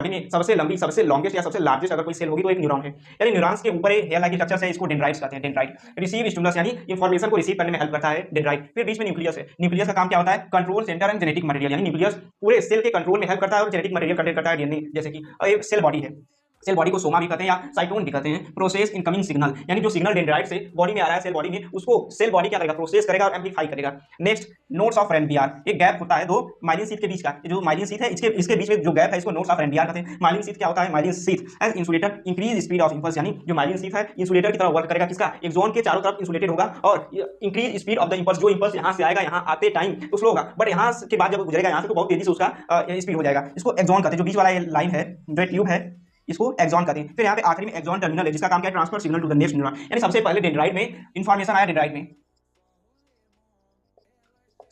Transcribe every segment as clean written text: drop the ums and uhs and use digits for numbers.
Body में सबसे लंबी, सबसे लॉन्गेस्ट या सबसे लार्जेस्ट अगर कोई सेल होगी तो एक न्यूरॉन है। यानी न्यूरॉन्स के ऊपर हेयर लाइक स्ट्रक्चर है, इसको डेंड्राइट्स कहते हैं। डेंड्राइट रिसीव स्टिमुलस यानी इंफॉर्मेशन को रिसीव करने में हेल्प करता है डेंड्राइट। फिर बीच में न्यूक्लियस है। न्यूक्लियस का काम क्या होता है? Control centre and genetic material, यानी न्यूक्लियस पूरे सेल के कंट्रोल में हेल्प करता है और जेनेटिक मटेरियल कंटेन करता है डीएनए, जैसे कि एक सेल बॉडी है। सेल बॉडी को सोमा भी कहते हैं या साइटोन भी कहते हैं। प्रोसेस इनकमिंग सिग्नल, यानी जो सिग्नल डेंड्राइट से बॉडी में आ रहा है सेल बॉडी में, उसको सेल बॉडी क्या करेगा? प्रोसेस करेगा और एम्पलीफाई करेगा। नेक्स्ट नोड्स ऑफ रेनबियर, एक गैप होता है दो माइलिन शीथ के बीच का, जो माइलिन शीथ है इसके बीच में जो गैप है इसको नोड्स ऑफ रेनबियर कहते हैं। माइलिन शीथ क्या होता है? Myelin sheath as insulator increase speed of impulse, यानी जो माइलिन शीथ है इंसुलेटर की तरह वर्क करेगा। किसका? एक्सॉन के चारों तरफ इंसुलेटेड होगा और increase speed of the impulse, जो इंपल्स यहाँ से आएगा यहाँ आते टाइम तो स्लो होगा, बट यहाँ के बाद जब गुजरेगा यहाँ से तो बहुत तेजी से उसका स्पीड हो जाएगा। इसको एक्सॉन कहते हैं। जो बीच वाला लाइन है, जो ट्यूब है, इसको एक्सॉन कहते हैं। फिर यहाँ पे आखिरी में एक्सॉन टर्मिनल है, जिसका काम क्या है? Transfer signal to the next neuron. यानी सबसे पहले डेंड्राइट में इंफॉर्मेशन आया, डेंड्राइट में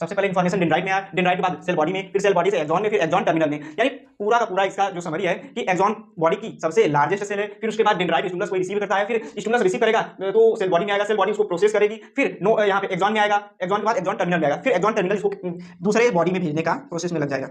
सबसे पहले इंफॉर्मेशन डेंड्राइट में आया, डेंड्राइट के बाद सेल बॉडी में, फिर सेल बॉडी से एक्सॉन में, फिर एक्सॉन टर्मिनल में। यानी पूरा का पूरा इसका जो समरी है कि एक्सॉन बॉडी की सबसे लार्जेस्ट सेल है, फिर उसके बाद डेंड्राइट स्टिमुलस को रिसीव करता है, फिर स्टिमुलस रिसीव करेगा तो सेल बॉडी में आएगा, सेल बॉडी उसको प्रोसेस करेगी, फिर यहाँ पे एक्सॉन में आएगा, एक्सॉन के बाद एक्सॉन टर्मिनल में आएगा, फिर एक्सॉन टर्मिनल इसको दूसरे बॉडी में भेजने का प्रोसेस में लग जाएगा।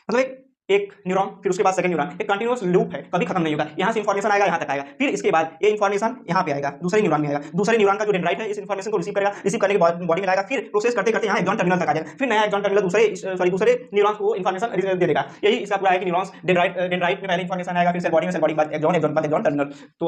मतलब एक न्यूरॉन, फिर उसके बाद सेकंड न्यूरॉन, एक कंटीन्यूअस लूप है, कभी खत्म नहीं होगा। यहाँ से इंफॉर्मेशन आएगा, यहाँ तक आएगा, फिर इसके बाद ये इंफॉर्मेशन यहाँ पे आएगा, दूसरे न्यूरॉन में आएगा, दूसरे न्यूरॉन का जो डेंड्राइट है इस इंफॉर्मेशन को रिसीव करेगा, रिसीव करने के बाद बॉडी में लाएगा, फिर प्रोसेस करते करते यहाँ एक्सॉन टर्मिनल तक आ जाएगा, फिर नया एक्सॉन टर्मिनल दूसरे न्यूरॉन्स को इंफॉर्मेशन दे देगा। यही इसका पूरा है कि न्यूरॉन्स डेंड्राइट में पहले इंफॉर्मेशन आएगा, फिर सेल बॉडी में, सेल बॉडी के बाद एक्सॉन, एक्सॉन के बाद एक्सॉन टर्मिनल। तो